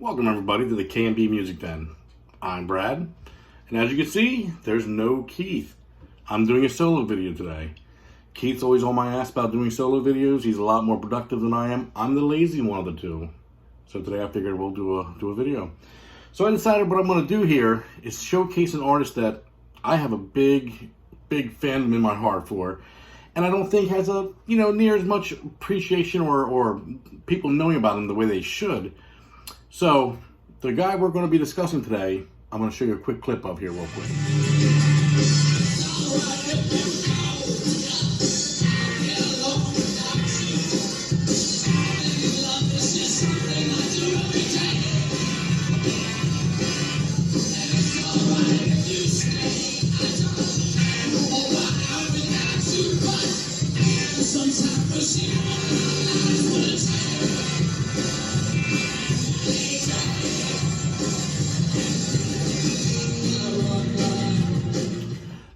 Welcome everybody to the K&B Music Den. I'm Brad, and as you can see, there's no Keith. I'm doing a solo video today. Keith's always on my ass about doing solo videos. He's a lot more productive than I am. I'm the lazy one of the two. So today I figured we'll do a video. So I decided what I'm going to do here is showcase an artist that I have a big fandom in my heart for, and I don't think has a near as much appreciation or people knowing about him the way they should. So, the guy we're going to be discussing today, I'm going to show you a quick clip of here real quick.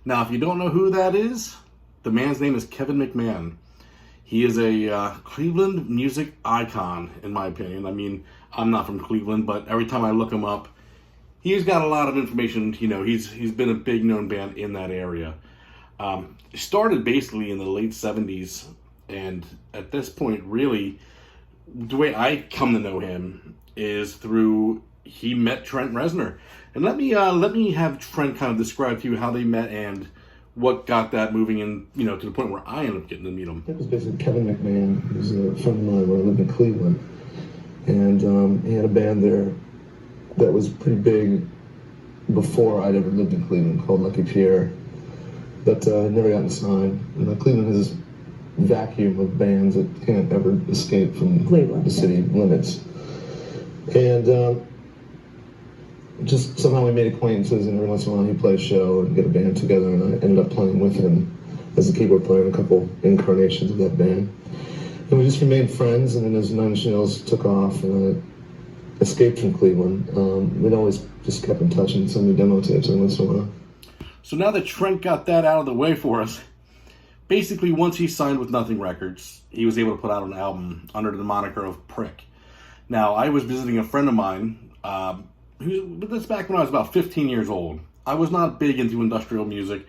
Now, if you don't know who that is, the man's name is Kevin McMahon. He is a Cleveland music icon, in my opinion. I mean, I'm not from Cleveland, but every time I look him up, he's got a lot of information. He's been a big known band in that area. Started basically in the late 70s, and at this point, really, the way I come to know him is through he met Trent Reznor. And let me have Trent kind of describe to you how they met and what got that moving in, to the point where I ended up getting to meet him. It was basically Kevin McMahon. He was a friend of mine when I lived in Cleveland. And he had a band there that was pretty big before I'd ever lived in Cleveland called Pierre, but never gotten signed. And Cleveland has this vacuum of bands that can't ever escape from Cleveland, the city limits. And just somehow we made acquaintances, and every once in a while he'd play a show and get a band together, and I ended up playing with him as a keyboard player in a couple incarnations of that band. And we just remained friends, and then as Nine Inch Nails took off and I escaped from Cleveland, we'd always just kept in touch and send me demo tapes every once in a while. So now that Trent got that out of the way for us, basically once he signed with Nothing Records, he was able to put out an album under the moniker of Prick. Now, I was visiting a friend of mine, this back when I was about 15 years old. I was not big into industrial music,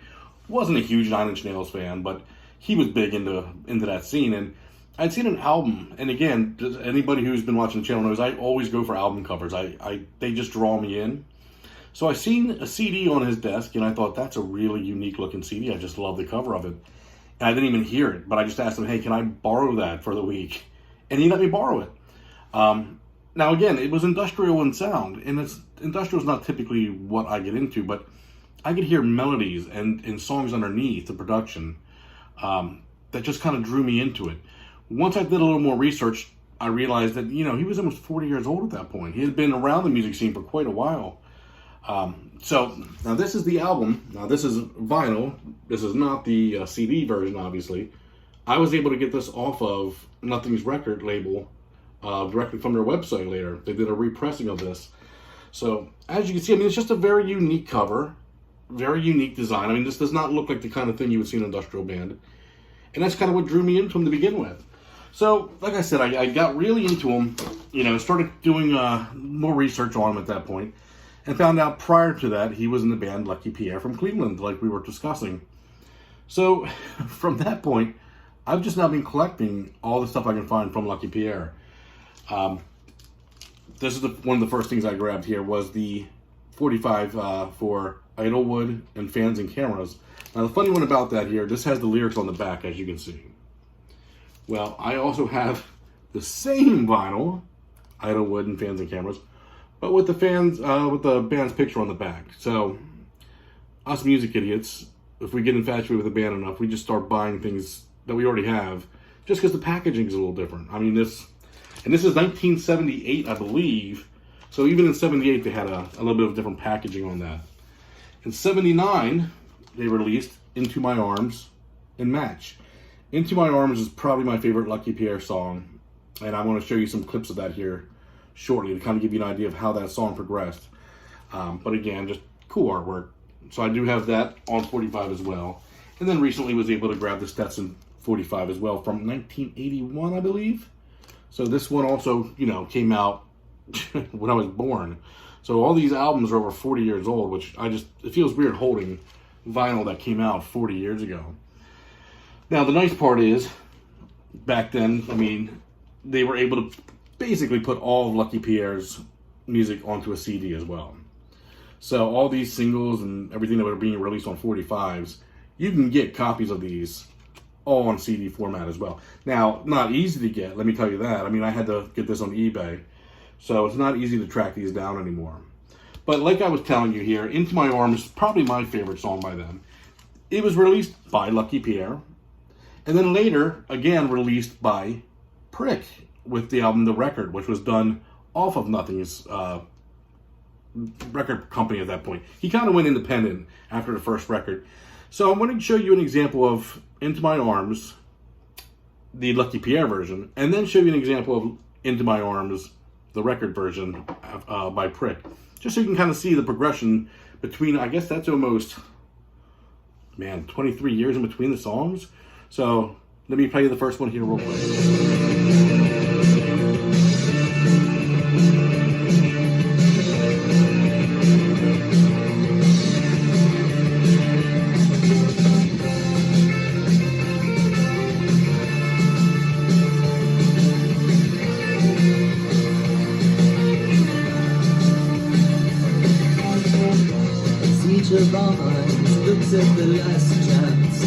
wasn't a huge Nine Inch Nails fan, but he was big into that scene, and I'd seen an album, and again, anybody who's been watching the channel knows I always go for album covers. They just draw me in. So I seen a CD on his desk, and I thought, that's a really unique looking CD. I just love the cover of it. And I didn't even hear it, but I just asked him, hey, can I borrow that for the week? And he let me borrow it. Now, again, it was industrial in sound, and industrial is not typically what I get into, but I could hear melodies and songs underneath the production that just kind of drew me into it. Once I did a little more research, I realized that, he was almost 40 years old at that point. He had been around the music scene for quite a while. So, now this is the album. Now, this is vinyl. This is not the CD version, obviously. I was able to get this off of Nothing's record label directly from their website later. They did a repressing of this. So, as you can see, it's just a very unique cover, very unique design. This does not look like the kind of thing you would see in an industrial band. And that's kind of what drew me into him to begin with. So, like I said, I got really into him, started doing more research on him at that point, and found out prior to that he was in the band Pierre from Cleveland, like we were discussing. So, from that point, I've just now been collecting all the stuff I can find from Pierre. This is one of the first things I grabbed here was the 45 for Idlewood and Fans and Cameras. Now, the funny one about that here, this has the lyrics on the back, as you can see. Well, I also have the same vinyl, Idlewood and Fans and Cameras, but with the band's picture on the back. So, us music idiots, if we get infatuated with a band enough, we just start buying things that we already have, just because the packaging is a little different. This is 1978, I believe. So even in 78, they had a little bit of different packaging on that. In 79, they released Into My Arms and Match. Into My Arms is probably my favorite Pierre song, and I want to show you some clips of that here shortly to kind of give you an idea of how that song progressed. But again, just cool artwork. So I do have that on 45 as well. And then recently was able to grab the Stetson 45 as well from 1981, I believe. So this one also, came out when I was born. So all these albums are over 40 years old, which it feels weird holding vinyl that came out 40 years ago. Now, the nice part is, back then, I mean, they were able to basically put all of Lucky Pierre's music onto a CD as well. So all these singles and everything that were being released on 45s, you can get copies of these all on CD format as well. Now, not easy to get, let me tell you that. I mean, I had to get this on eBay, so it's not easy to track these down anymore. But like I was telling you here, Into My Arms is probably my favorite song by them. It was released by Lucky Pierre, and then later, again, released by Prick with the album The Record, which was done off of Nothing's record company at that point. He kind of went independent after the first record. So I'm going to show you an example of Into My Arms, the Lucky Pierre version, and then show you an example of Into My Arms, the record version by Prick. Just so you can kind of see the progression between, I guess that's almost, 23 years in between the songs. So let me play you the first one here real quick. Each of our minds looks at the last chance.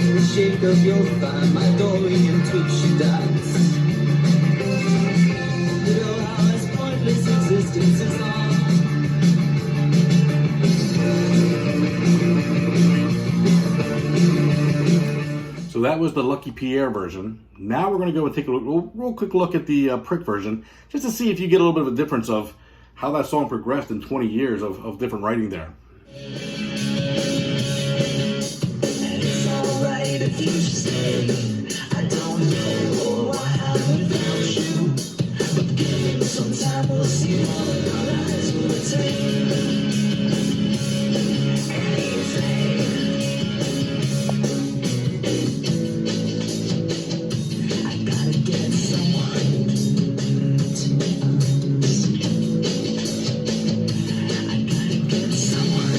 The shake of your fan, my Dorian twitchy dance. You know how this pointless existence is on. So that was the Lucky Pierre version. Now we're going to go and take a real quick look at the Prick version, just to see if you get a little bit of a difference of how that song progressed in 20 years of different writing there. It's alright if you stay. I don't know what happened without you. But give it some time, we'll see what our eyes will attain. I gotta get someone to my arms. I gotta get someone.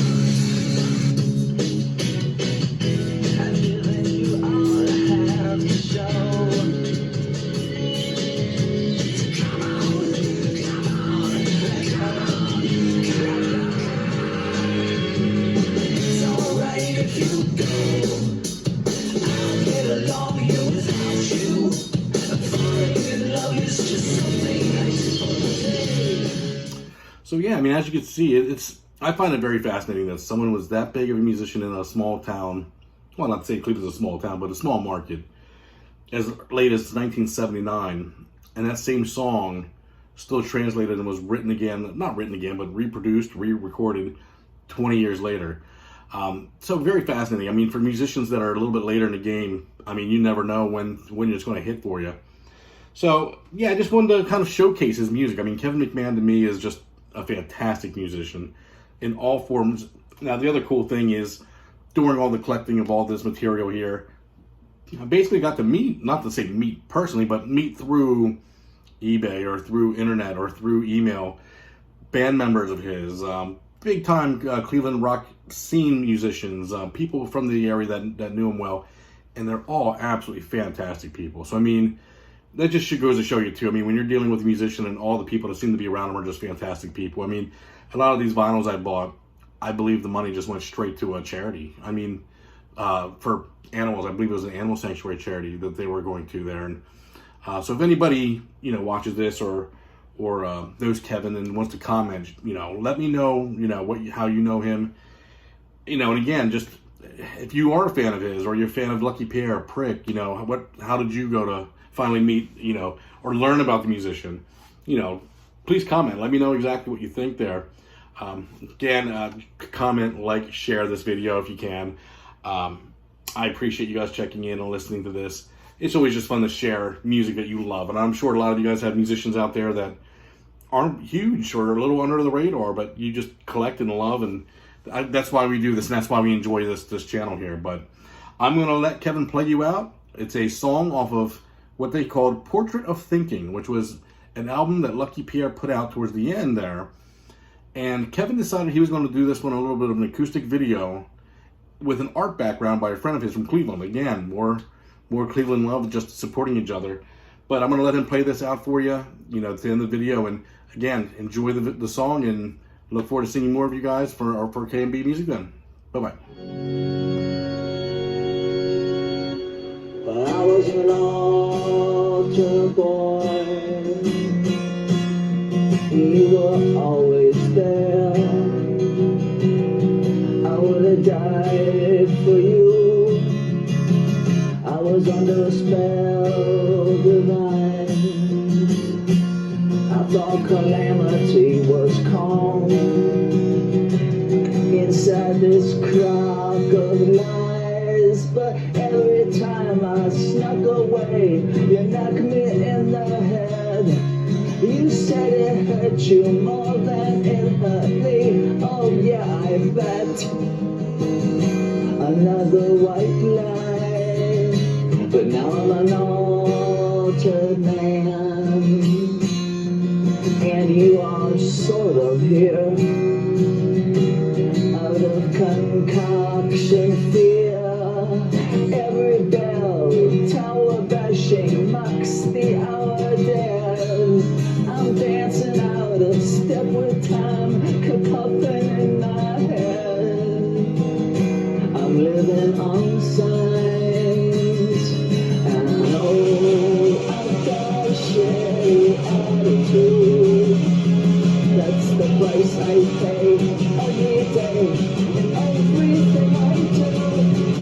I've given you all I have to show. So come on, come on, come on, come on. It's alright if you go. I'll get along here without you. Falling in love is just something I do. So yeah, I mean, as you can see, I find it very fascinating that someone was that big of a musician in a small town. Well, not to say Cleveland's a small town, but a small market, as late as 1979, and that same song still translated and was written again, not written again, but reproduced, re-recorded 20 years later. So very fascinating. I mean, for musicians that are a little bit later in the game, I mean, you never know when it's going to hit for you. So yeah, I just wanted to kind of showcase his music. I mean, Kevin McMahon to me is just a fantastic musician in all forms. Now, the other cool thing is, during all the collecting of all this material here, I basically got to meet, not to say meet personally, but meet through eBay or through internet or through email, band members of his, big time Cleveland rock scene musicians, people from the area that knew him well, and they're all absolutely fantastic people. So I mean, that just goes to show you too. I mean, when you're dealing with a musician and all the people that seem to be around him are just fantastic people. I mean, a lot of these vinyls I bought, I believe the money just went straight to a charity. I mean, for animals, I believe it was an animal sanctuary charity that they were going to there. And so if anybody, watches this or knows Kevin and wants to comment, let me know, how you know him, and again, just if you are a fan of his or you're a fan of Lucky Pierre or Prick, how did you go to finally meet, or learn about the musician? Please comment. Let me know exactly what you think there. Again, comment, like, share this video if you can. I appreciate you guys checking in and listening to this. It's always just fun to share music that you love. And I'm sure a lot of you guys have musicians out there that aren't huge or a little under the radar, but you just collect and love. And that's why we do this, and that's why we enjoy this channel here. But I'm going to let Kevin play you out. It's a song off of what they called Portrait of Thinking, which was an album that Lucky Pierre put out towards the end there. And Kevin decided he was going to do this one a little bit of an acoustic video with an art background by a friend of his from Cleveland. Again, more Cleveland love, just supporting each other. But I'm going to let him play this out for you, you know, at the end of the video. And again, enjoy the song, and look forward to seeing more of you guys for KMB Music then. Bye-bye. When I was an altar boy, you were always there. I would have died for you. I was under a spell divine. I thought calamity was calm inside this crock of lies, but every time I snuck away, you knocked me in the head. You said it hurt you more than it hurt me. Oh yeah, I bet. Another white lie, but now I'm an altered man, and you are sort of here, out of concoction fear.